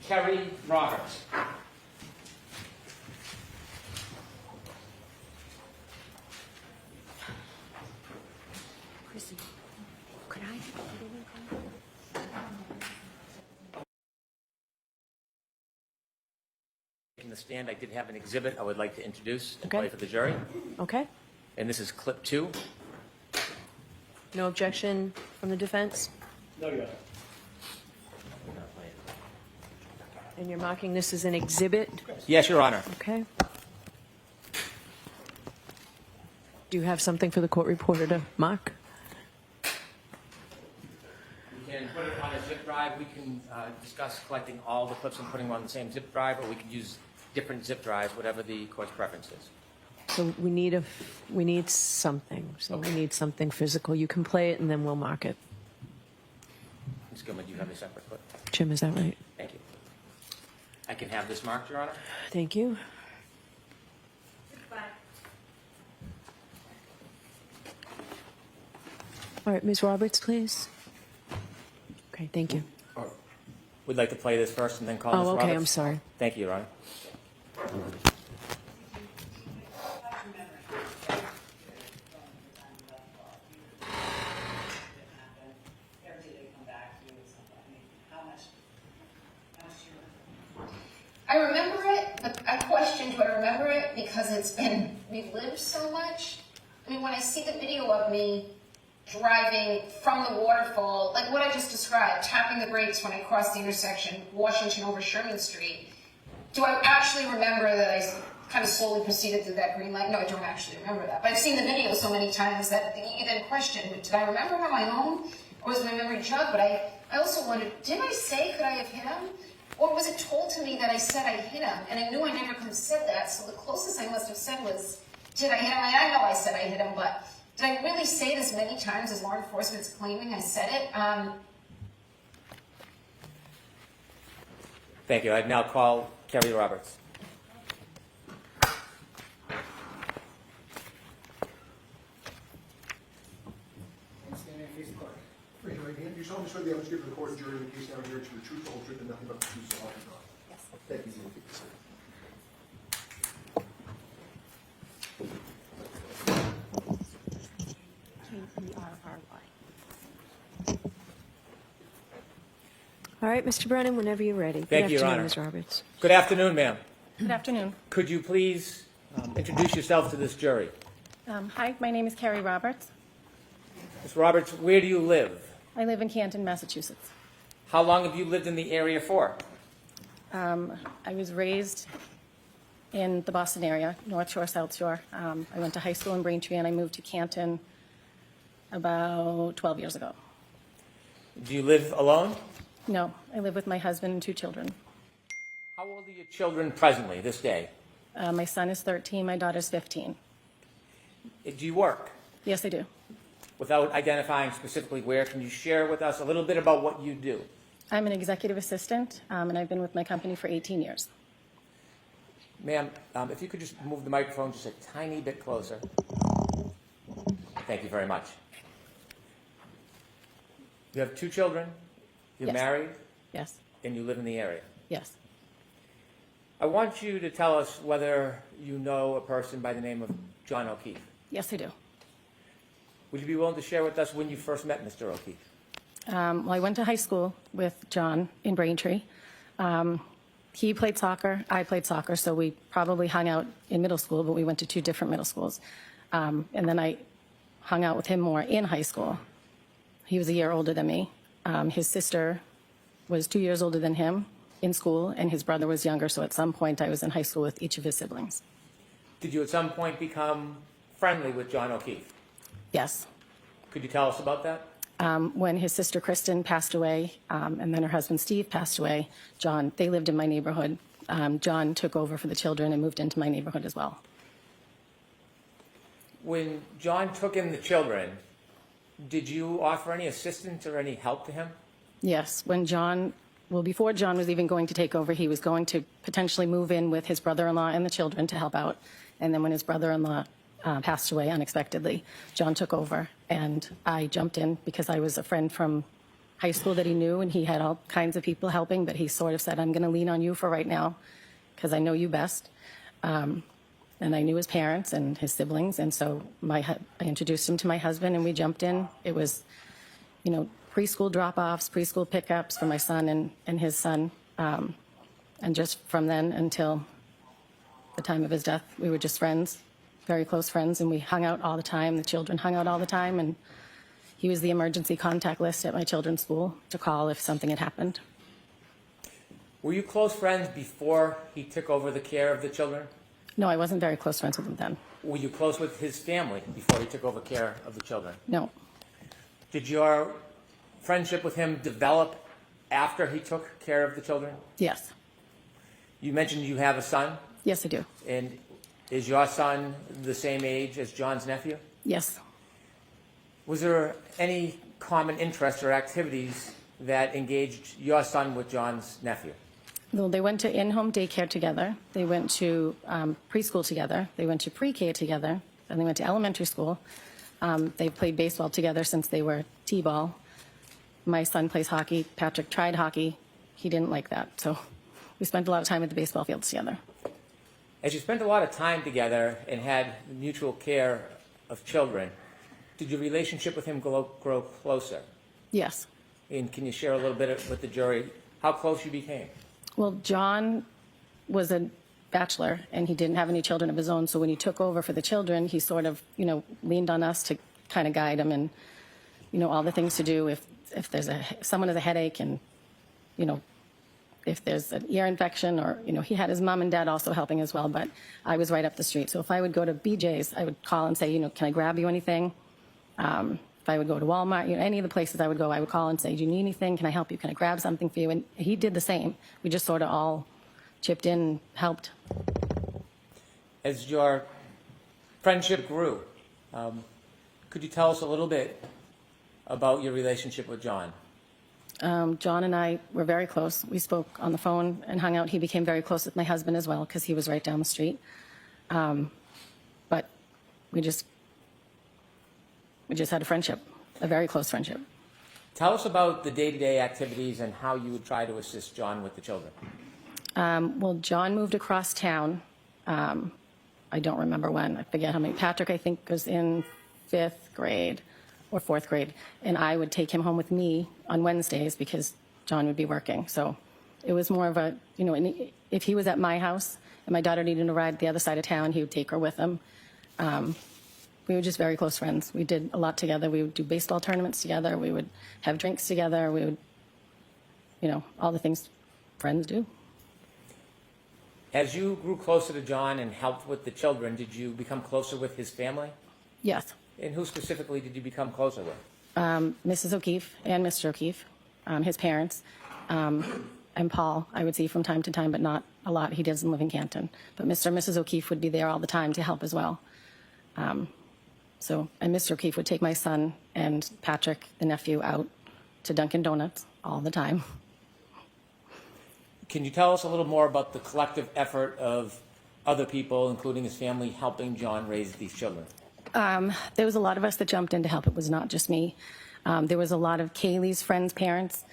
Kerry Roberts. Chrissy, could I? In the stand, I did have an exhibit I would like to introduce and Okay. play for the jury. Okay. And this is clip 2. No objection from the defense? No, Your Honor. And you're marking this as an exhibit? Yes, Your Honor. Okay. Do you have something for the court reporter to mark? We can put it on a zip drive. We can discuss collecting all the clips and putting them on the same zip drive, or we can use different zip drives, whatever the court's preference is. So we need something. So we need something physical. You can play it and then we'll mark it. Ms. Gilman, do you have a separate clip? Jim, is that right? Thank you. I can have this marked, Your Honor. Thank you. All right, Ms. Roberts, please. Okay, thank you. We'd like to play this first and then call Ms. Oh, Roberts. okay, I'm sorry. Thank you, Your Honor. I remember it, but I question, do I remember it because it's been relived so much? I mean, when I see the video of me driving from the waterfall, like what I just described, tapping the brakes when I crossed the intersection, Washington over Sherman Street, do I actually remember that I kind of slowly proceeded through that green light? No, I don't actually remember that. But I've seen the video so many times that you then question, did I remember it on my own? Or was my memory jogged? But I also wondered, did I say, could I have hit him? Or was it told to me that I said I hit him? And I knew I never could have said that, so the closest I must have said was, did I hit him? I know I said I hit him, but did I really say it as many times as law enforcement's claiming I said it? Thank you. I now call Kerry Roberts. Raise your right hand. You solemnly swear the evidence given to the court and jury in the case now here to the truth, the whole truth, and nothing but the truth, so help you God. Yes. Thank you. All right, Mr. Brennan, whenever you're ready. Thank you, Your Good Honor. afternoon, Ms. Roberts. Good afternoon, ma'am. Good afternoon. Could you please introduce yourself to this jury? Hi, my name is Kerry Roberts. Ms. Roberts, where do you live? I live in Canton, Massachusetts. How long have you lived in the area for? I was raised in the Boston area, North Shore, South Shore. I went to high school in Braintree, and I moved to Canton about 12 years ago. Do you live alone? No, I live with my husband and 2 children. How old are your children presently, this day? My son is 13, my daughter's 15. Do you work? Yes, I do. Without identifying specifically where, can you share with us a little bit about what you do? I'm an executive assistant, and I've been with my company for 18 years. Ma'am, if you could just move the microphone just a tiny bit closer. Thank you very much. You have 2 children, you're Yes. married, Yes, and you live in the area. yes. I want you to tell us whether you know a person by the name of John O'Keefe. Yes, I do. Would you be willing to share with us when you first met Mr. O'Keefe? Well, I went to high school with John in Braintree. He played soccer, I played soccer, so we probably hung out in middle school, but we went to 2 different middle schools. And then I hung out with him more in high school. He was a year older than me. His sister was 2 years older than him in school, and his brother was younger, so at some point I was in high school with each of his siblings. Did you at some point become friendly with John O'Keefe? Yes. Could you tell us about that? When his sister Kristen passed away, and then her husband Steve passed away, they lived in my neighborhood. John took over for the children and moved into my neighborhood as well. When John took in the children, did you offer any assistance or any help to him? Yes, before John was even going to take over, he was going to potentially move in with his brother-in-law and the children to help out. And then when his brother-in-law passed away unexpectedly, John took over, and I jumped in because I was a friend from high school that he knew, and he had all kinds of people helping, but he sort of said, I'm going to lean on you for right now because I know you best. And I knew his parents and his siblings, and so I introduced him to my husband, and we jumped in. It was, preschool drop-offs, preschool pickups for my son and his son. And just from then until the time of his death, we were just friends, very close friends, and we hung out all the time. The children hung out all the time, and he was the emergency contact list at my children's school to call if something had happened. Were you close friends before he took over the care of the children? No, I wasn't very close friends with him then. Were you close with his family before he took over care of the children? No. Did your friendship with him develop after he took care of the children? Yes. You mentioned you have a son, Yes, I do. and is your son the same age as John's nephew? Yes. Was there any common interests or activities that engaged your son with John's nephew? Well, they went to in-home daycare together. They went to preschool together. They went to pre-K together. Then they went to elementary school. They played baseball together since they were T-ball. My son plays hockey. Patrick tried hockey. He didn't like that. So we spent a lot of time at the baseball fields together. As you spent a lot of time together and had mutual care of children, did your relationship with him grow closer? Yes. And can you share a little bit with the jury how close you became? Well, John was a bachelor, and he didn't have any children of his own. So when he took over for the children, he sort of, leaned on us to kind of guide him and, all the things to do if there's someone has a headache and, if there's an ear infection or, he had his mom and dad also helping as well, but I was right up the street. So if I would go to BJ's, I would call and say, can I grab you anything? If I would go to Walmart, any of the places I would go, I would call and say, do you need anything? Can I help you? Can I grab something for you? And he did the same. We just sort of all chipped in and helped. As your friendship grew, could you tell us a little bit about your relationship with John? John and I were very close. We spoke on the phone and hung out. He became very close with my husband as well because he was right down the street. But we just had a friendship, a very close friendship. Tell us about the day-to-day activities and how you would try to assist John with the children. Well, John moved across town. I don't remember when. I forget how many. Patrick, I think, was in 5th grade or 4th grade. And I would take him home with me on Wednesdays because John would be working. So it was more of a, if he was at my house and my daughter needed a ride the other side of town, he would take her with him. We were just very close friends. We did a lot together. We would do baseball tournaments together. We would have drinks together. We would, all the things friends do. As you grew closer to John and helped with the children, did you become closer with his family? Yes. And who specifically did you become closer with? Mrs. O'Keefe and Mr. O'Keefe, his parents, and Paul I would see from time to time, but not a lot. He doesn't live in Canton. But Mr. and Mrs. O'Keefe would be there all the time to help as well. And Mr. O'Keefe would take my son and Patrick, the nephew, out to Dunkin' Donuts all the time. Can you tell us a little more about the collective effort of other people, including his family, helping John raise these children? There was a lot of us that jumped in to help. It was not just me. There was a lot of Kaylee's friends' parents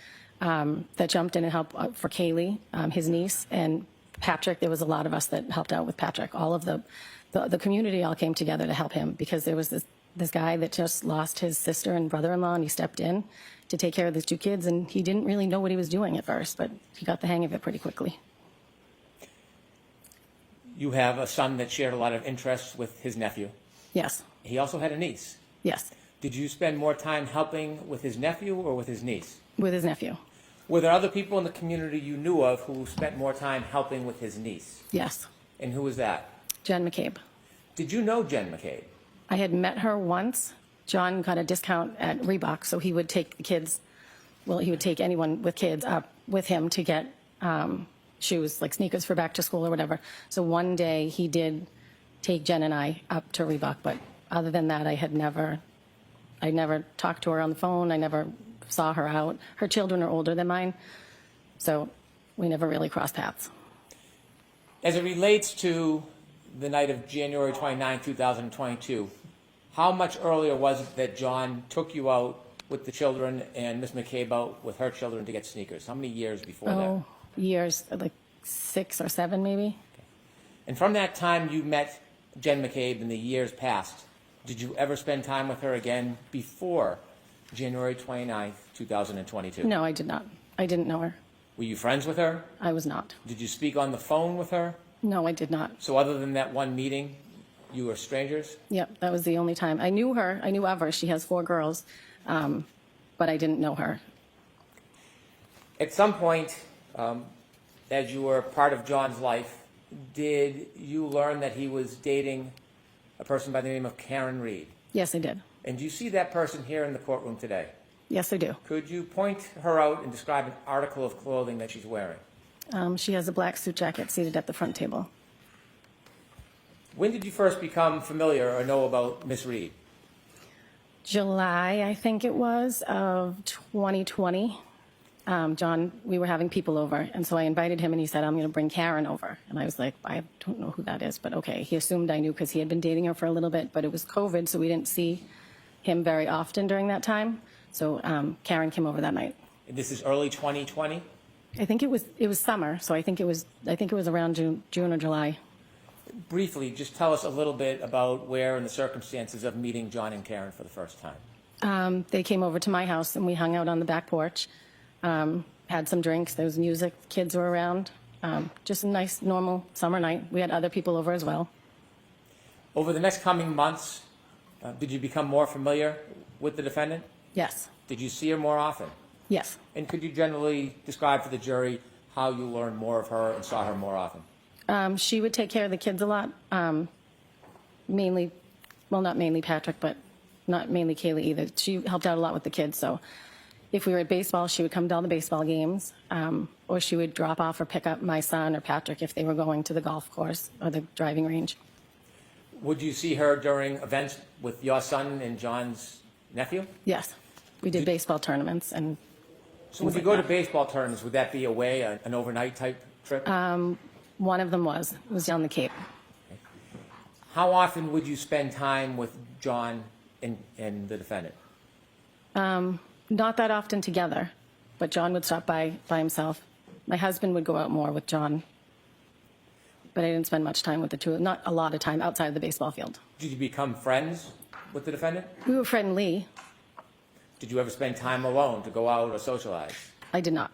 that jumped in and helped for Kaylee, his niece, and Patrick. There was a lot of us that helped out with Patrick. All of the community all came together to help him because there was this guy that just lost his sister and brother-in-law, and he stepped in to take care of his 2 kids, and he didn't really know what he was doing at first, but he got the hang of it pretty quickly. You have a son that shared a lot of interests with his nephew. Yes. He also had a niece. Yes. Did you spend more time helping with his nephew or with his niece? With his nephew. Were there other people in the community you knew of who spent more time helping with his niece? Yes. And who was that? Jen McCabe. Did you know Jen McCabe? I had met her once. John got a discount at Reebok, so he would take the kids, he would take anyone with kids up with him to get shoes, like sneakers for back to school or whatever. So one day he did take Jen and I up to Reebok, but other than that, I never talked to her on the phone. I never saw her out. Her children are older than mine, so we never really crossed paths. As it relates to the night of January 29, 2022, how much earlier was it that John took you out with the children and Miss McCabe out with her children to get sneakers? How many years before Oh, years, like 6 or 7 maybe. that? And from that time you met Jen McCabe in the years past, did you ever spend time with her again before January 29th, 2022? No, I did not. I didn't know her. Were you friends with her? I was not. Did you speak on the phone with her? No, I did not. So other than that one meeting, you were strangers? Yep, that was the only time. I knew her. I knew of her. She has 4 girls, but I didn't know her. At some point, as you were part of John's life, did you learn that he was dating a person by the name of Karen Reed? Yes, I did. And do you see that person here in the courtroom today? Yes, I do. Could you point her out and describe an article of clothing that she's wearing? She has a black suit jacket seated at the front table. When did you first become familiar or know about Miss Reed? July, I think it was, of 2020. John, we were having people over, and so I invited him, and he said, I'm going to bring Karen over. And I was like, I don't know who that is, but okay. He assumed I knew because he had been dating her for a little bit, but it was COVID, so we didn't see him very often during that time. So Karen came over that night. And this is early 2020? I think it was summer, so I think it was around June or July. Briefly, just tell us a little bit about where and the circumstances of meeting John and Karen for the first time. They came over to my house, and we hung out on the back porch, had some drinks. There was music. Kids were around. Just a nice, normal summer night. We had other people over as well. Over the next coming months, did you become more familiar with the defendant? Yes. Did you see her more often? Yes. And could you generally describe for the jury how you learned more of her and saw her more often? She would take care of the kids a lot, mainly, well, not mainly Patrick, but not mainly Kaylee either. She helped out a lot with the kids, so if we were at baseball, she would come to all the baseball games, or she would drop off or pick up my son or Patrick if they were going to the golf course or the driving range. Would you see her during events with your son and John's nephew? Yes. We did baseball tournaments, and So when you go to baseball tournaments, would that be away, an overnight type trip? one of them was on the Cape. How often would you spend time with John and the defendant? Not that often together, but John would stop by himself. My husband would go out more with John, but I didn't spend much time with the two, not a lot of time outside of the baseball field. Did you become friends with the defendant? We were friendly. Did you ever spend time alone to go out or socialize? I did not.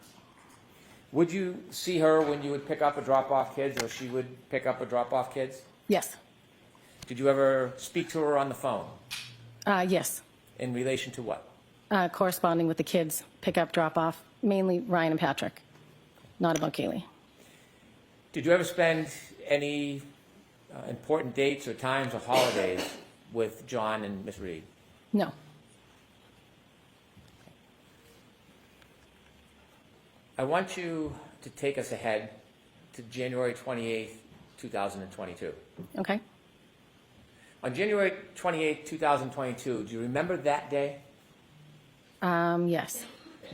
Would you see her when you would pick up or drop off kids, or she would pick up or drop off kids? Yes. Did you ever speak to her on the phone? Yes. In relation to what? Corresponding with the kids, pick up, drop off, mainly Ryan and Patrick, not about Kaylee. Did you ever spend any important dates or times or holidays with John and Miss Reed? No. I want you to take us ahead to January 28th, 2022. Okay. On January 28th, 2022, do you remember that day? Yes.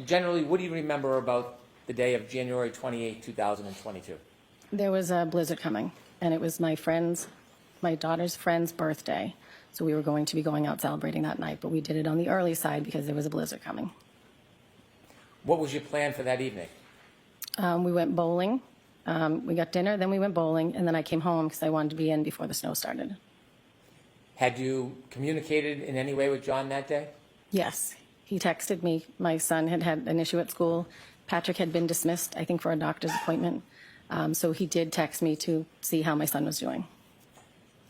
Generally, what do you remember about the day of January 28th, 2022? There was a blizzard coming, and it was my daughter's friend's birthday. So we were going to be going out celebrating that night, but we did it on the early side because there was a blizzard coming. What was your plan for that evening? We went bowling. We got dinner, then we went bowling, and then I came home because I wanted to be in before the snow started. Had you communicated in any way with John that day? Yes. He texted me. My son had had an issue at school. Patrick had been dismissed, I think, for a doctor's appointment. So he did text me to see how my son was doing.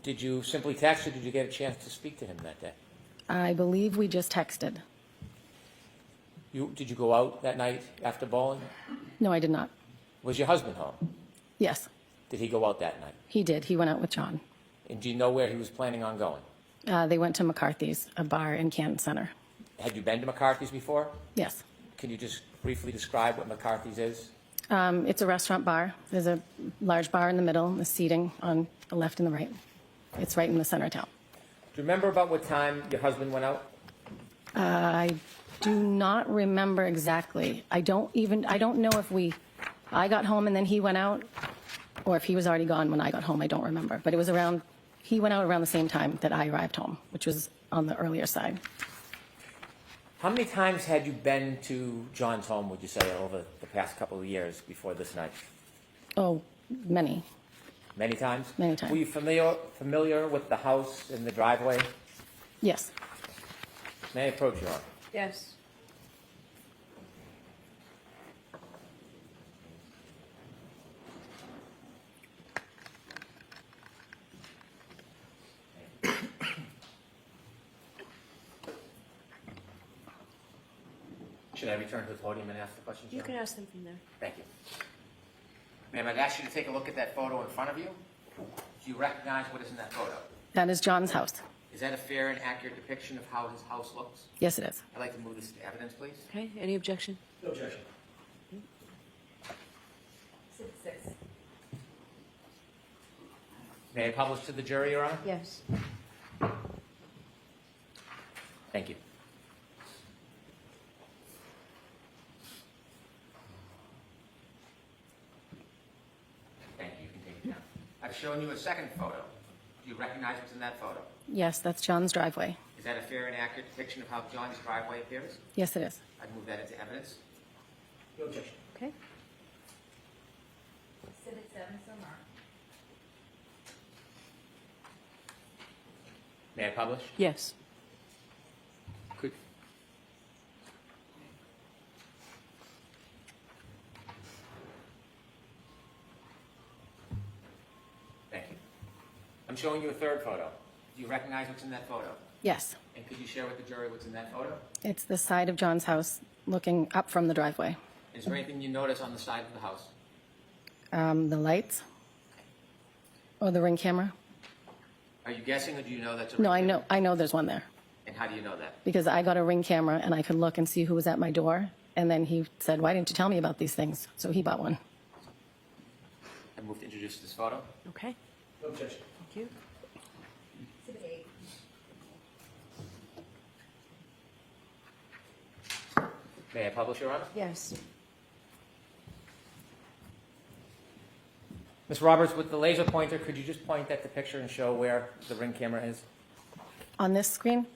Did you simply text, or did you get a chance to speak to him that day? I believe we just texted. Did you go out that night after bowling? No, I did not. Was your husband home? Yes, Did he go out that night? he did. He went out with John. And do you know where he was planning on going? They went to McCarthy's, a bar in Canton Center. Had you been to McCarthy's before? Yes. Can you just briefly describe what McCarthy's is? It's a restaurant bar. There's a large bar in the middle, the seating on the left and the right. It's right in the center of town. Do you remember about what time your husband went out? I do not remember exactly. I don't know if I got home and then he went out, or if he was already gone when I got home. I don't remember. But it was he went out around the same time that I arrived home, which was on the earlier side. How many times had you been to John's home, would you say, over the past couple of years before this night? Oh, many. Many times? Many times. Were you familiar with the house and the driveway? Yes. May I approach you, Honor? Yes. Should I return to the podium and ask the questions? You Your can Honor? ask them from there. Thank you. Ma'am, I'd ask you to take a look at that photo in front of you. Do you recognize what is in that photo? That is John's house. Is that a fair and accurate depiction of how his house looks? Yes, it is. I'd like to move this to evidence, please. Okay, any objection? No objection. May I publish to the jury, Your Honor? Yes. Thank you. Thank you. You can take it down. I've shown you a second photo. Do you recognize what's in that photo? Yes, that's John's driveway. Is that a fair and accurate depiction of how John's driveway appears? Yes, it is. I'd move that into evidence. No objection. Okay. Exhibit 7, so marked. May I publish? Yes. Could. Thank you. I'm showing you a third photo. Do you recognize what's in that photo? Yes. And could you share with the jury what's in that photo? It's the side of John's house looking up from the driveway. Is there anything you notice on the side of the house? The lights or the ring camera. Are you guessing, or do you know that's a No, ring I know there's one there camera? And how do you know that? because I got a ring camera and I could look and see who was at my door. And then he said, "Why didn't you tell me about these things?" So he bought one. I move to introduce this photo. Okay, No objection. thank you. Exhibit 8. May I publish, Your Honor? Yes. Ms. Roberts, with the laser pointer, could you just point at the picture and show where the ring camera is? On this screen?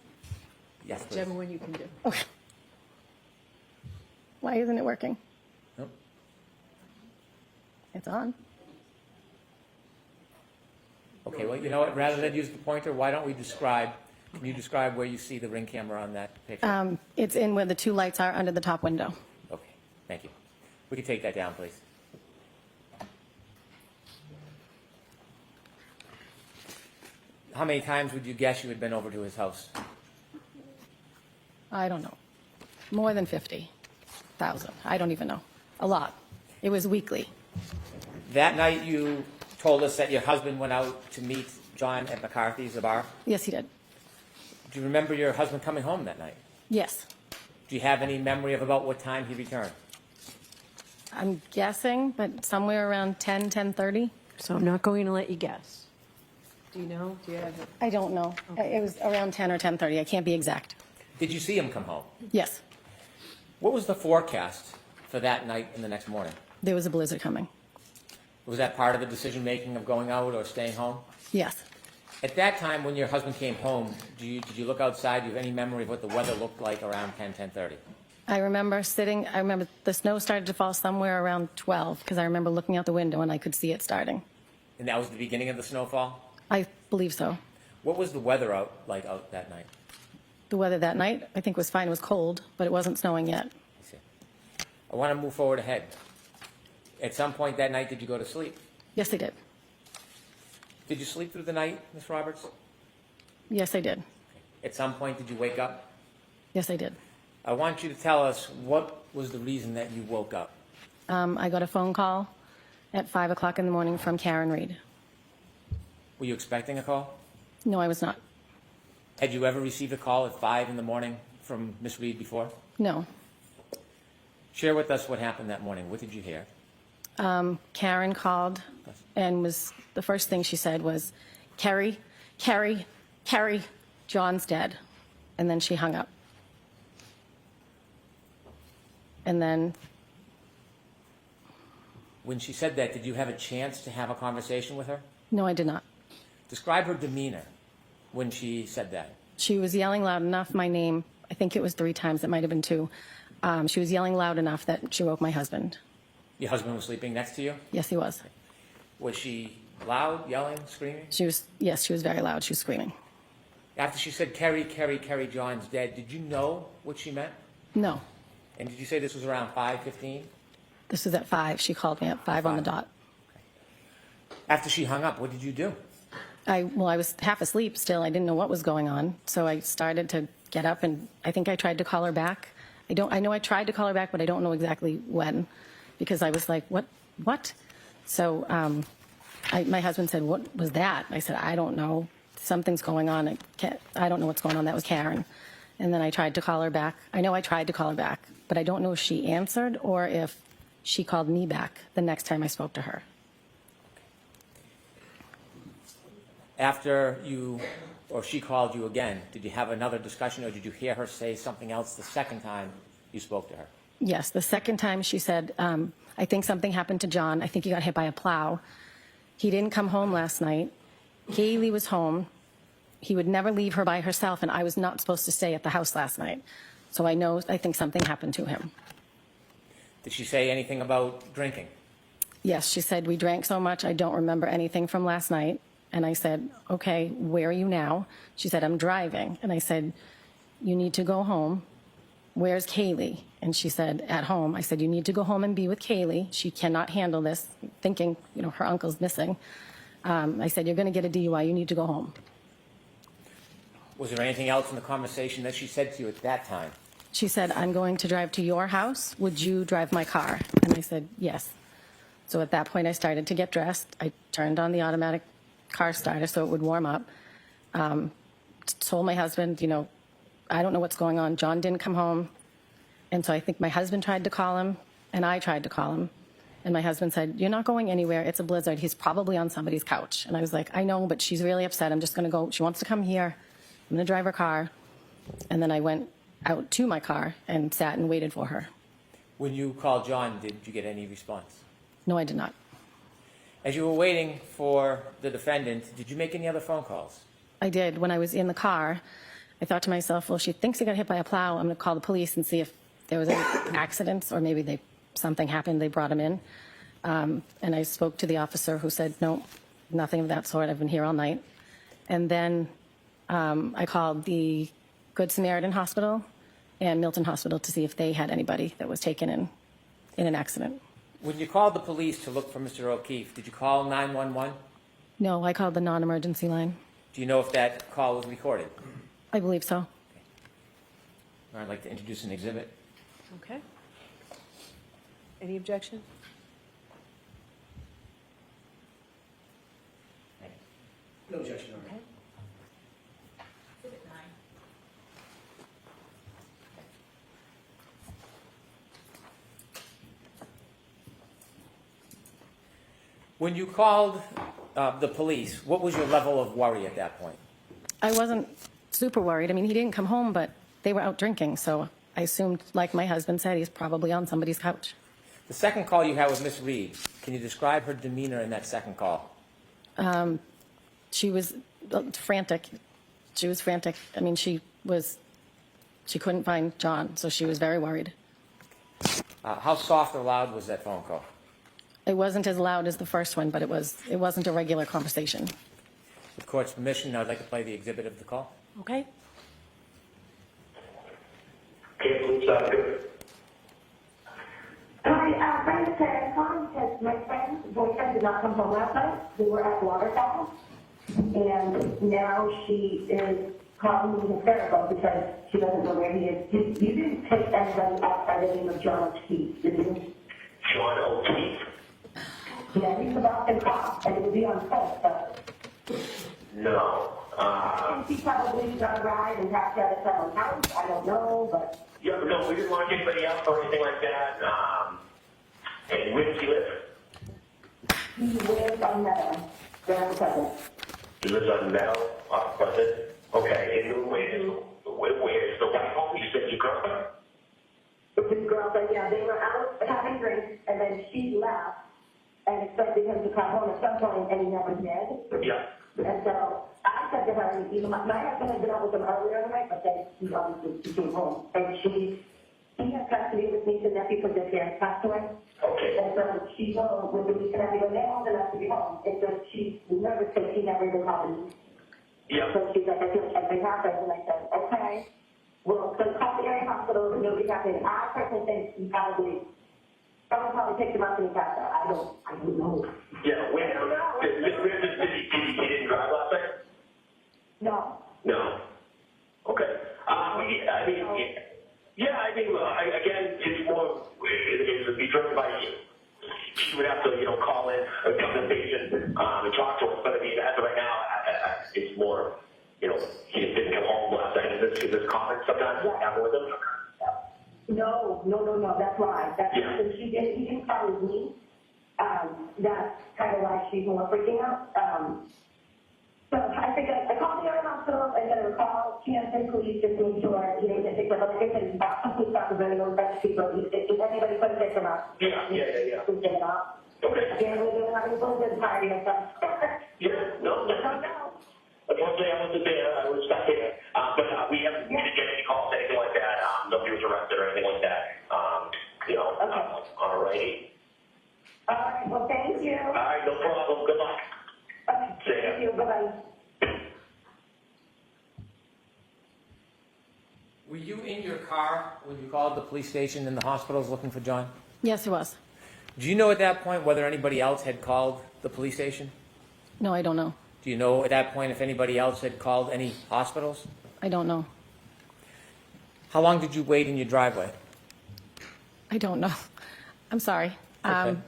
Yes, please. Whichever one you can do. Okay. Why isn't it working? Nope. It's on. Okay, well, you know what, rather than use the pointer, why don't we describe, can you describe where you see the ring camera on that picture? It's in where the two lights are under the top window. Okay, thank you. We can take that down, please. How many times would you guess you had been over to his house? I don't know. More than 50,000. I don't even know. A lot. It was weekly. That night, you told us that your husband went out to meet John at McCarthy's, the bar. Yes, he did. Do you remember your husband coming home that night? Yes. Do you have any memory of about what time he returned? I'm guessing, but somewhere around 10, 10:30. So I'm not going to let you guess. Do you know? Do you have it? I don't know. It was around 10 or 10:30. I can't be exact. Did you see him come home? Yes. What was the forecast for that night and the next morning? There was a blizzard coming. Was that part of the decision-making of going out or staying home? Yes. At that time, when your husband came home, did you look outside? Do you have any memory of what the weather looked like around 10:30? I remember the snow started to fall somewhere around 12 because I remember looking out the window and I could see it starting. And that was the beginning of the snowfall? I believe so. What was the weather like out that night? The weather that night, I think, was fine. It was cold, but it wasn't snowing yet. I see. I want to move forward ahead. At some point that night, did you go to sleep? Yes, I did. Did you sleep through the night, Ms. Roberts? Yes, I did. At some point, did you wake up? Yes, I did. I want you to tell us what was the reason that you woke up. I got a phone call at 5 o'clock in the morning from Karen Reed. Were you expecting a call? No, I was not. Had you ever received a call at 5 in the morning from Ms. Reed before? No. Share with us what happened that morning. What did you hear? Karen called and the first thing she said was, Kerry, Kerry, Kerry, John's dead. And then she hung up. And then When she said that, did you have a chance to have a conversation with her? no, I did not. Describe her demeanor when she said that. She was yelling loud enough my name. I think it was 3 times. It might have been 2. She was yelling loud enough that she woke my husband. Your husband was sleeping next to you? Yes, he was. Was she loud, yelling, screaming? Yes, she was very loud. She was screaming. After she said, Kerry, Kerry, Kerry, John's dead, did you know what she meant? No, And did you say this was around 5:15? this was at 5. She called me at 5 on the dot. After she hung up, what did you do? I was half asleep still. I didn't know what was going on. So I started to get up, and I think I tried to call her back. I know I tried to call her back, but I don't know exactly when, because I was like, what? So my husband said, what was that? I said, I don't know. Something's going on. I don't know what's going on. That was Karen. And then I tried to call her back. I know I tried to call her back, but I don't know if she answered or if she called me back the next time I spoke to her. After you, or she called you again, did you have another discussion, or did you hear her say something else the second time you spoke to her? Yes, the second time she said, I think something happened to John. I think he got hit by a plow. He didn't come home last night. Kaylee was home. He would never leave her by herself, and I was not supposed to stay at the house last night. So I think something happened to him. Did she say anything about drinking? Yes, she said, we drank so much, I don't remember anything from last night. And I said, okay, where are you now? She said, I'm driving. And I said, you need to go home. Where's Kaylee? And she said, at home. I said, you need to go home and be with Kaylee. She cannot handle this, thinking, her uncle's missing. I said, you're going to get a DUI. You need to go home. Was there anything else in the conversation that she said to you at that time? She said, I'm going to drive to your house. Would you drive my car? And I said, yes. So at that point, I started to get dressed. I turned on the automatic car starter so it would warm up. Told my husband, I don't know what's going on. John didn't come home. And so I think my husband tried to call him, and I tried to call him. And my husband said, you're not going anywhere. It's a blizzard. He's probably on somebody's couch. And I was like, I know, but she's really upset. I'm just going to go. She wants to come here. I'm going to drive her car. And then I went out to my car and sat and waited for her. When you called John, did you get any response? No, I did not. As you were waiting for the defendant, did you make any other phone calls? I did. When I was in the car, I thought to myself, well, she thinks he got hit by a plow. I'm going to call the police and see if there was any accidents or maybe something happened. They brought him in. And I spoke to the officer who said, no, nothing of that sort. I've been here all night. And then I called the Good Samaritan Hospital and Milton Hospital to see if they had anybody that was taken in an accident. When you called the police to look for Mr. O'Keefe, did you call 911? No, I called the non-emergency line. Do you know if that call was recorded? I believe so. I'd like to introduce an exhibit. Okay. Any objection? No objection. Okay. Exhibit 9. When you called the police, what was your level of worry at that point? I wasn't super worried. I mean, he didn't come home, but they were out drinking, so I assumed, like my husband said, he's probably on somebody's couch. The second call you had with Miss Reed, can you describe her demeanor in that second call? She was frantic. She was frantic. I mean, she couldn't find John, so she was very worried. How soft or loud was that phone call? It wasn't as loud as the first one, but it wasn't a regular conversation. With court's permission, I'd like to play the exhibit of the call. Okay. Okay, please stop it. Hi, my name is Kerry. I'm calling because my friend's boyfriend did not come home last night. We were at waterfall, and now she is calling me hysterical because she doesn't know where he is. You didn't take anybody outside the name of John O'Keefe, did you? John O'Keefe? Yeah, he's the Boston cop, and it would be on post, but No. he probably got a ride and passed out at someone's house. I don't know, but Yeah, no, we didn't want anybody else or anything like that. And where does he live? he lives on Meadow, down the present. He lives on Meadow, off Pleasant. Okay, and where's the wife home? You said your girlfriend? With his girlfriend, yeah, they were out having drinks, and then she left and expected him to come home at some point, and he never did. Yeah. And so I said to her, you know, my husband had been out with them earlier in the night, but then he obviously came home. And he has custody of his niece and nephew because their parents passed away. Okay. And so she goes with the niece and nephew, and they're old enough to be home. And so she's nervous because she never even called me. Yeah. So she's like, I feel something happened. And I said, okay. Well, so call the area hospital and nobody happened. I personally think he someone probably picked him up and he passed out. I don't know. Yeah, wait, did he didn't drive last night? No. No. Okay. Again, it's more, it would be driven by you. She would have to, call in or come to the station and talk to us. But I mean, as of right now, it's more, he just didn't come home last night. Is this common sometimes happen with him? No, that's why. Yeah. So he didn't call with me. That's kind of why she's more freaking out. So I think I called the area hospital and then I called Kansas police just to make sure, they picked up. Like I said, he's got some police officers and those bunch of people. If anybody could pick him up, Yeah. please pick him up. Okay. Again, we're doing having a little bit of party and stuff. Yeah, no. Unfortunately, I wasn't there. I was stuck here. But we didn't get any calls, anything like that. Nobody was arrested or anything like that. Okay. All righty. All right, well, thank you. All right, no problem. Good luck. Okay, See ya. thank you, bye-bye. Were you in your car when you called the police station and the hospitals looking for John? Yes, it was. Do you know at that point whether anybody else had called the police station? No, I don't know. Do you know at that point if anybody else had called any hospitals? I don't know. How long did you wait in your driveway? I don't know. I'm sorry. Okay.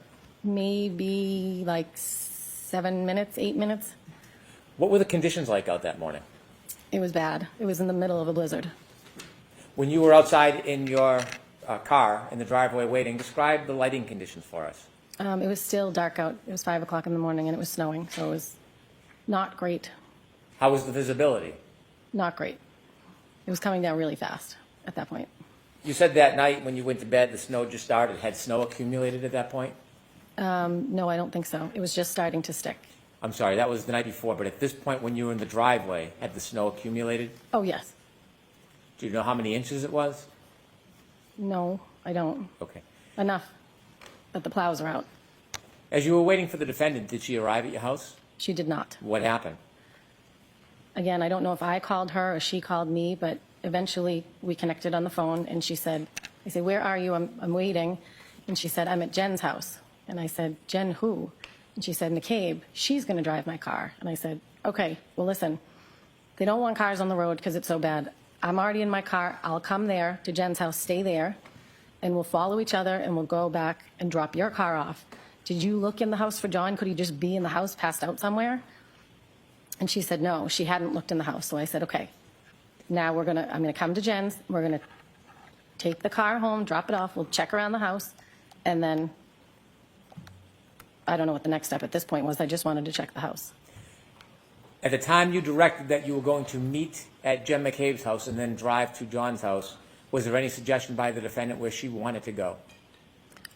Maybe like 7 minutes, 8 minutes. What were the conditions like out that morning? It was bad. It was in the middle of a blizzard. When you were outside in your car in the driveway waiting, describe the lighting conditions for us. It was still dark out. It was 5 o'clock in the morning and it was snowing, so it was not great. How was the visibility? Not great. It was coming down really fast at that point. You said that night when you went to bed the snow just started. Had snow accumulated at that point? No, I don't think so. It was just starting to stick. I'm sorry, that was the night before, but at this point when you were in the driveway, had the snow accumulated? Oh, yes. Do you know how many inches it was? No, I don't. Okay. Enough that the plows are out. As you were waiting for the defendant, did she arrive at your house? She did not. What happened? Again, I don't know if I called her or she called me, but eventually we connected on the phone and she said, I said, where are you? I'm waiting. And she said, I'm at Jen's house. And I said, Jen who? And she said, McCabe, she's going to drive my car. And I said, okay, well, listen, they don't want cars on the road because it's so bad. I'm already in my car. I'll come there to Jen's house, stay there, and we'll follow each other and we'll go back and drop your car off. Did you look in the house for John? Could he just be in the house, passed out somewhere? And she said, no, she hadn't looked in the house. So I said, okay, now I'm going to come to Jen's. We're going to take the car home, drop it off. We'll check around the house. And then I don't know what the next step at this point was. I just wanted to check the house. At the time you directed that you were going to meet at Jen McCabe's house and then drive to John's house, was there any suggestion by the defendant where she wanted to go?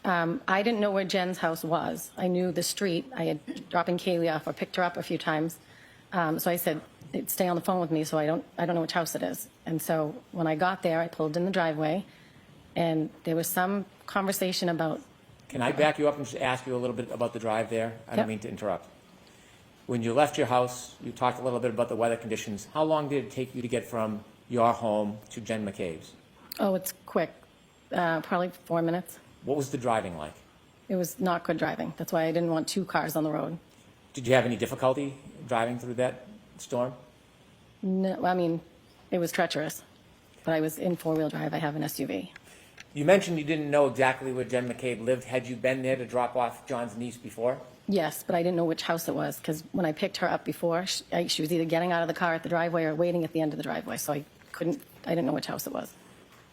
I didn't know where Jen's house was. I knew the street. I had dropping Kaylee off or picked her up a few times. So I said, stay on the phone with me so I don't know which house it is. And so when I got there, I pulled in the driveway and there was some conversation about. Can I back you up and just ask you a little bit about the drive there? I don't Yep. mean to interrupt. When you left your house, you talked a little bit about the weather conditions. How long did it take you to get from your home to Jen McCabe's? Oh, it's quick. Probably 4 minutes. What was the driving like? It was not good driving. That's why I didn't want 2 cars on the road. Did you have any difficulty driving through that storm? No, I mean, it was treacherous. But I was in 4-wheel drive. I have an SUV. You mentioned you didn't know exactly where Jen McCabe lived. Had you been there to drop off John's niece before? Yes, but I didn't know which house it was because when I picked her up before, she was either getting out of the car at the driveway or waiting at the end of the driveway. So I didn't know which house it was.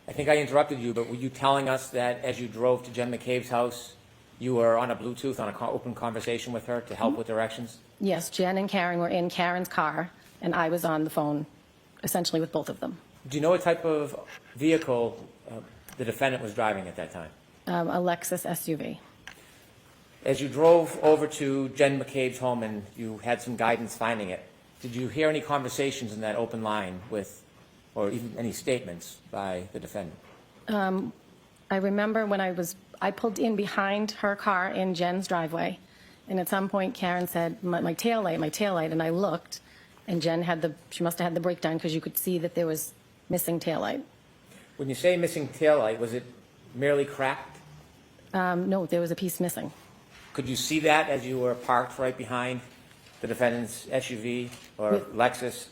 I think I interrupted you, but were you telling us that as you drove to Jen McCabe's house, you were on a Bluetooth, on an open conversation with her to help with directions? Yes, Jen and Karen were in Karen's car, and I was on the phone essentially with both of them. Do you know what type of vehicle the defendant was driving at that time? A Lexus SUV. As you drove over to Jen McCabe's home and you had some guidance finding it, Did you hear any conversations in that open line with, or even any statements by the defendant? I remember when I pulled in behind her car in Jen's driveway, and at some point Karen said, my taillight, and I looked, and Jen she must have had the brake done because you could see that there was missing taillight. When you say missing taillight, was it merely cracked? No, there was a piece missing. Could you see that as you were parked right behind the defendant's SUV or Lexus?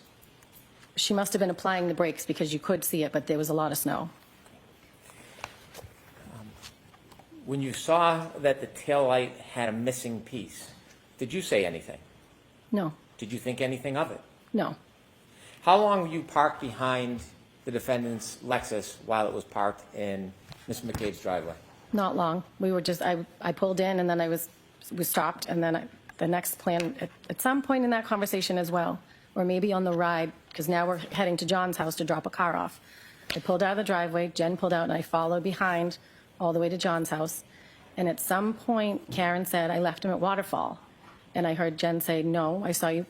She must have been applying the brakes because you could see it, but there was a lot of snow. When you saw that the taillight had a missing piece, did you say anything? No, Did you think anything of it? no. How long were you parked behind the defendant's Lexus while it was parked in Ms. McCabe's driveway? Not long. We were just, I pulled in and then we stopped, and then the next plan, at some point in that conversation as well, or maybe on the ride, because now we're heading to John's house to drop a car off. I pulled out of the driveway, Jen pulled out, and I followed behind all the way to John's house. And at some point, Karen said, I left him at Waterfall. And I heard Jen say, no, I saw you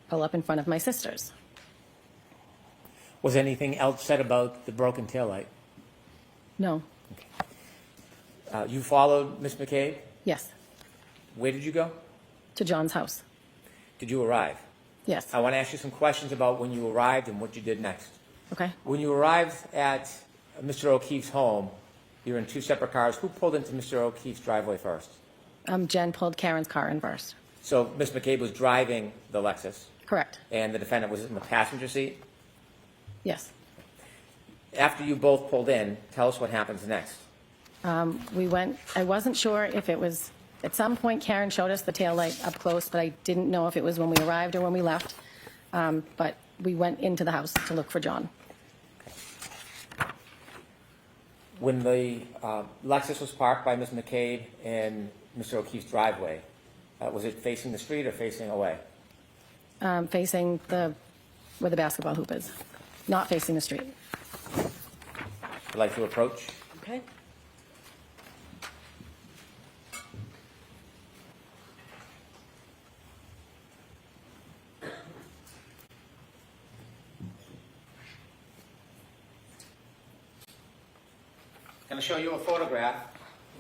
pull up in front of my sister's. Was anything else said about the broken taillight? No. You followed Ms. McCabe? Yes. Where did you go? To John's house. Did you arrive? Yes. I want to ask you some questions about when you arrived and what you did next. Okay. When you arrived at Mr. O'Keefe's home, you were in two separate cars. Who pulled into Mr. O'Keefe's driveway first? Jen pulled Karen's car in first. So Ms. McCabe was driving the Lexus, Correct. and the defendant was in the passenger seat? Yes. After you both pulled in, tell us what happens next. We went, I wasn't sure if it was, at some point Karen showed us the taillight up close, but I didn't know if it was when we arrived or when we left. But we went into the house to look for John. When the Lexus was parked by Ms. McCabe in Mr. O'Keefe's driveway, was it facing the street or facing away? Facing where the basketball hoop is, not facing the street. Would you like to approach? Okay. I'm going to show you a photograph.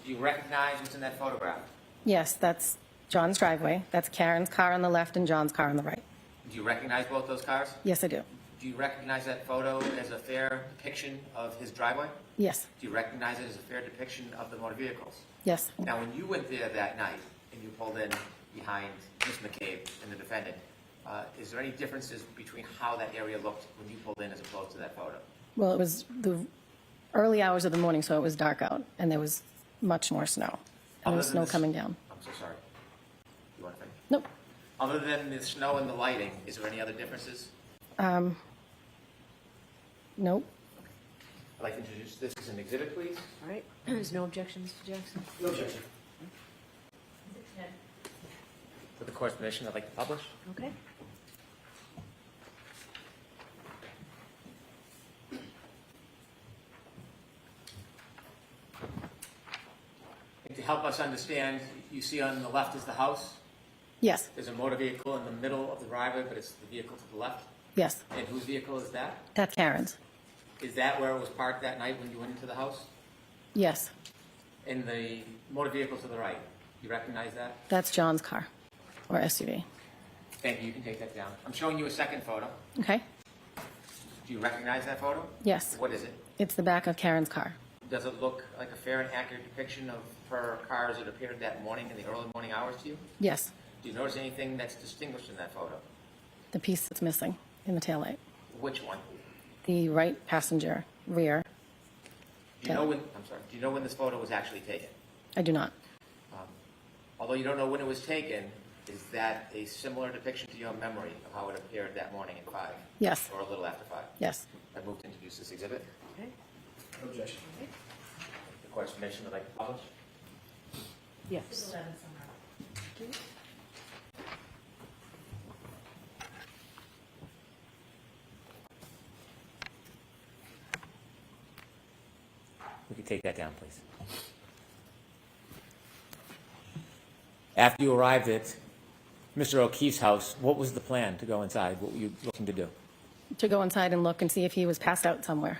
Do you recognize what's in that photograph? Yes, that's John's driveway. That's Karen's car on the left and John's car on the right. Do you recognize both those cars? Yes, I do. Do you recognize that photo as a fair depiction of his driveway? Yes, Do you recognize it as a fair depiction of the motor vehicles? yes. Now, when you went there that night and you pulled in behind Ms. McCabe and the defendant, is there any differences between how that area looked when you pulled in as opposed to that photo? Well, it was the early hours of the morning, so it was dark out, and there was much more snow. And there was Other than snow this- coming down. I'm so sorry. You want to finish? Nope. Other than the snow and the lighting, is there any other differences? Nope. I'd like to introduce this as an exhibit, please. All right. There's no objections, Mr. Jackson? No objection. With the court's permission, I'd like to publish. Okay. And to help us understand, you see on the left is the house. Yes, There's a motor vehicle in the middle of the driveway, but it's the vehicle to the left. yes. And whose vehicle is that? That's Karen's. Is that where it was parked that night when you went into the house? Yes, In the motor vehicle to the right, you recognize that? that's John's car, or SUV. Thank you, you can take that down. I'm showing you a second photo. Okay? Do you recognize that photo? Yes. What is it? It's the back of Karen's car. Does it look like a fair and accurate depiction of her car as it appeared that morning in the early morning hours to you? Yes, Do you notice anything that's distinguished in that photo? the piece that's missing in the taillight. Which one? The right passenger rear. Do you know when, I'm sorry, do you know when this photo was actually taken? I do not. Although you don't know when it was taken, is that a similar depiction to your memory of how it appeared that morning at 5? Yes, Or a little after 5? yes. I move to introduce this exhibit. Okay. Objection. The court's permission to like to publish. Yes. We could take that down, please. After you arrived at Mr. O'Keefe's house, what was the plan to go inside? What were you looking to do? To go inside and look and see if he was passed out somewhere.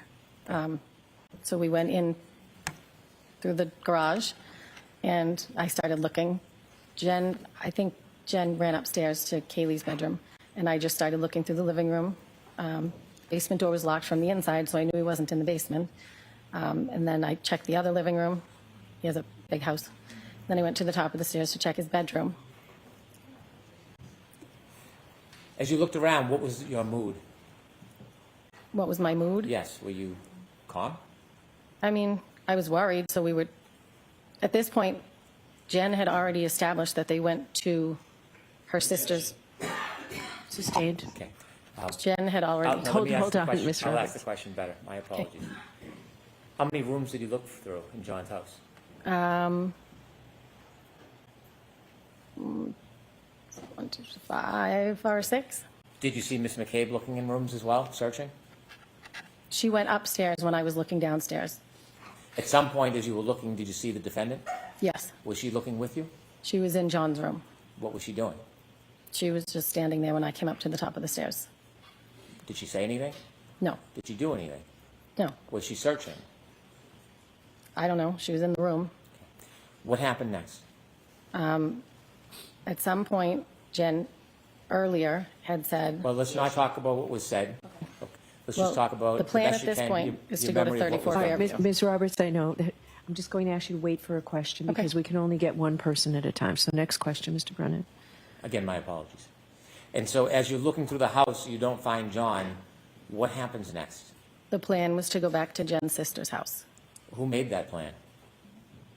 So we went in through the garage, and I started looking. I think Jen ran upstairs to Kaylee's bedroom, and I just started looking through the living room. Basement door was locked from the inside, so I knew he wasn't in the basement. And then I checked the other living room. He has a big house. Then I went to the top of the stairs to check his bedroom. As you looked around, what was your mood? What was my mood? Yes, were you calm? I mean, I was worried, so we would, at this point, Jen had already established that they went to her sister's. Sustained. Okay. Jen had already. Now let Hold- me ask hold the on, question. Ms. I'll ask Roberts. the question better. My apologies. How many rooms did you look through in John's house? 1, 2, 5 or 6. Did you see Miss McCabe looking in rooms as well, searching? She went upstairs when I was looking downstairs. At some point, as you were looking, did you see the defendant? Yes, Was she looking with you? she was in John's room. What was she doing? She was just standing there when I came up to the top of the stairs. Did she say anything? No, Did she do anything? no, Was she searching? I don't know. She was in the room. What happened next? At some point, Jen earlier had said, Well, let's not talk about what was said. Let's Well, just talk about the plan best at you this can, point is your to go to memory of what was 34 done. Fairview. Ms. Roberts, I know. I'm just going to ask you to wait for a question Okay. because we can only get one person at a time. So next question, Mr. Brennan. Again, my apologies. And so as you're looking through the house, you don't find John. What happens next? the plan was to go back to Jen's sister's house. Who made that plan?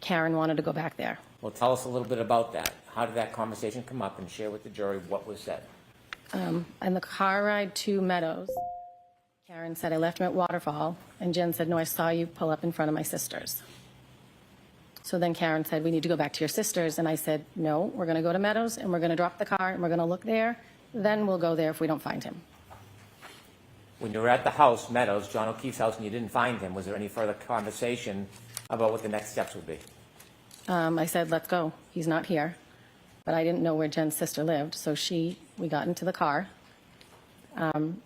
Karen wanted to go back there. Well, tell us a little bit about that. How did that conversation come up, and share with the jury what was said? And the car ride to Meadows, Karen said, I left him at Waterfall, and Jen said, no, I saw you pull up in front of my sister's. So then Karen said, we need to go back to your sister's, and I said, no, we're going to go to Meadows, and we're going to drop the car, and we're going to look there, then we'll go there if we don't find him. When you were at the house, Meadows, John O'Keefe's house, and you didn't find him, was there any further conversation about what the next steps would be? I said, let's go. He's not here. But I didn't know where Jen's sister lived, so we got into the car.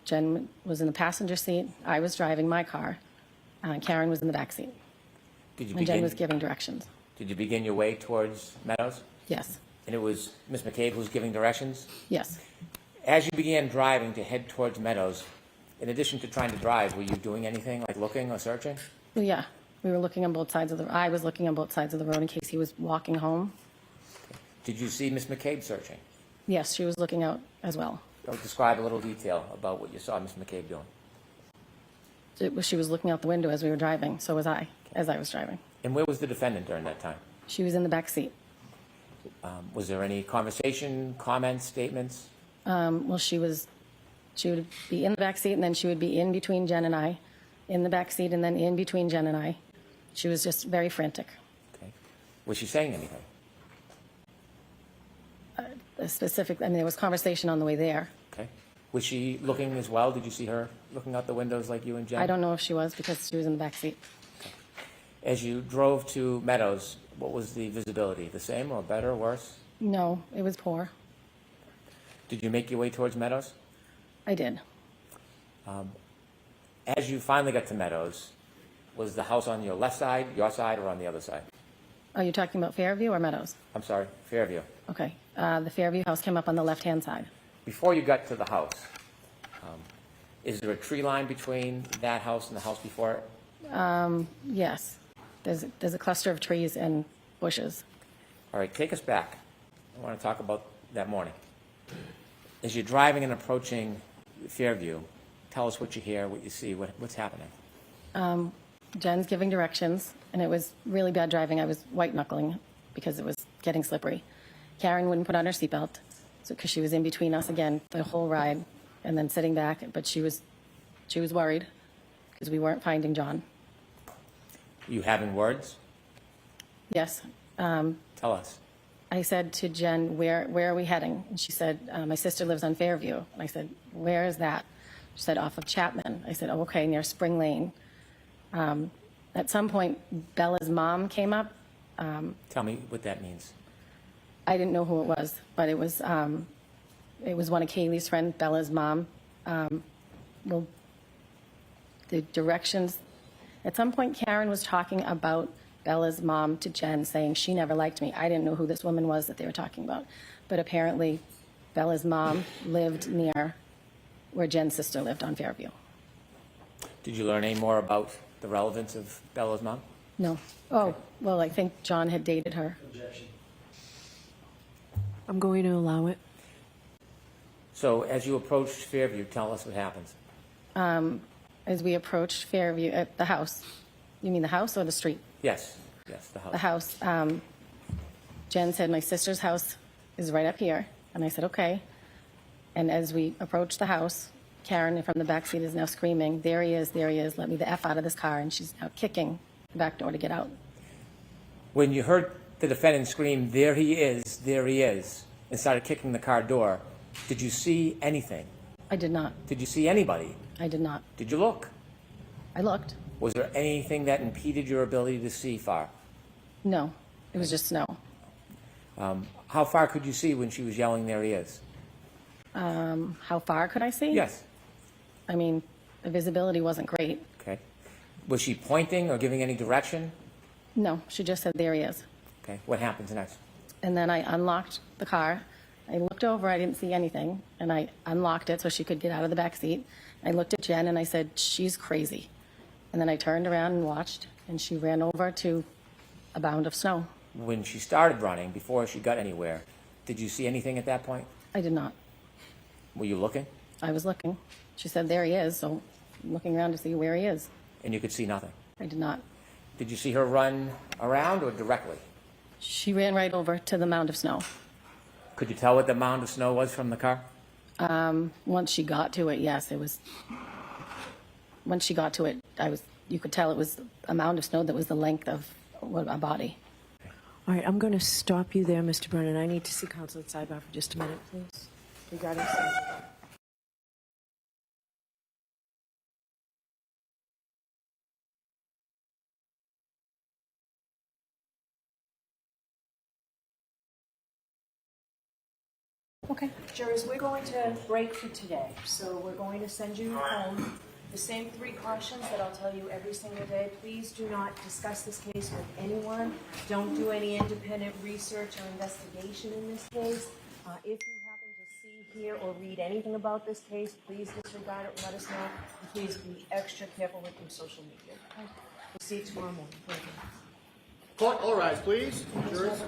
Jen was in the passenger seat. I was driving my car. Karen was in the back seat. Did you And Jen begin, was giving directions. did you begin your way towards Meadows? Yes, And it was Miss McCabe who was giving directions? yes. As you began driving to head towards Meadows, in addition to trying to drive, were you doing anything like looking or searching? Well, yeah, we were looking on both sides of I was looking on both sides of the road in case he was walking home. Did you see Miss McCabe searching? Yes, she was looking out as well. Describe a little detail about what you saw Miss McCabe doing. She was looking out the window as we were driving, so was I, as I was driving. And where was the defendant during that time? She was in the back seat. Was there any conversation, comments, statements? Well, she would be in the back seat, and then she would be in between Jen and I, in the back seat, and then in between Jen and I. She was just very frantic. Okay. Was she saying anything? There was conversation on the way there. Okay. Was she looking as well? Did you see her looking out the windows like you and Jen? I don't know if she was because she was in the back seat. As you drove to Meadows, what was the visibility? The same or better or worse? No, it was poor. Did you make your way towards Meadows? I did. As you finally got to Meadows, was the house on your left side, your side, or on the other side? Are you talking about Fairview or Meadows? I'm sorry, Fairview. Okay. The Fairview house came up on the left-hand side. Before you got to the house, is there a tree line between that house and the house before it? Yes. There's a cluster of trees and bushes. All right, take us back. I want to talk about that morning. As you're driving and approaching Fairview, tell us what you hear, what you see, what's happening. Jen's giving directions, and it was really bad driving. I was white-knuckling because it was getting slippery. Karen wouldn't put on her seatbelt because she was in between us again the whole ride and then sitting back, but she was worried because we weren't finding John. You having words? Yes. Tell us. I said to Jen, where are we heading? And she said, my sister lives on Fairview. And I said, where is that? She said, off of Chapman. I said, oh, okay, near Spring Lane. At some point, Bella's mom came up. Tell me what that means. I didn't know who it was, but it was It was one of Kaylee's friend, Bella's mom. Well, the directions, at some point Karen was talking about Bella's mom to Jen, saying she never liked me. I didn't know who this woman was that they were talking about. But apparently Bella's mom lived near where Jen's sister lived on Fairview. Did you learn any more about the relevance of Bella's mom? No. Oh, well, I think John had dated her. I'm going to allow it. So as you approached Fairview, tell us what happens. As we approached Fairview, at the house. You mean the house or the street? Yes, yes, the house. The house. Jen said, my sister's house is right up here. And I said, okay. And as we approached the house, Karen from the back seat is now screaming, there he is, let me the F out of this car. And she's now kicking the back door to get out. When you heard the defendant scream, there he is, and started kicking the car door, did you see anything? I did not. Did you see anybody? I did not. Did you look? I looked. Was there anything that impeded your ability to see far? No. It was just snow. How far could you see when she was yelling, there he is? How far could I see? Yes. I mean, the visibility wasn't great. Okay. Was she pointing or giving any direction? No, she just said, there he is. Okay. What happens next? And then I unlocked the car. I looked over, I didn't see anything, and I unlocked it so she could get out of the back seat. I looked at Jen and I said, she's crazy. And then I turned around and watched, and she ran over to a mound of snow. When she started running, before she got anywhere, did you see anything at that point? I did not. Were you looking? I was looking. She said, there he is, so I'm looking around to see where he is. And you could see nothing? I did not. Did you see her run around or directly? She ran right over to the mound of snow. Could you tell what the mound of snow was from the car? Once she got to it, yes, it was. Once she got to it, you could tell it was a mound of snow that was the length of a body. All right, I'm going to stop you there, Mr. Brennan. I need to see counsel at sidebar for just a minute, please. Regarding Sanjay. Okay, jurors, we're going to break for today. So we're going to send you home. The same 3 cautions that I'll tell you every single day. Please do not discuss this case with anyone. Don't do any independent research or investigation in this case. If you happen to see, hear, or read anything about this case, please disregard it and let us know. And please be extra careful with your social media. Okay? We'll see you tomorrow morning. Thank you. Court, all rise, please. Jurors.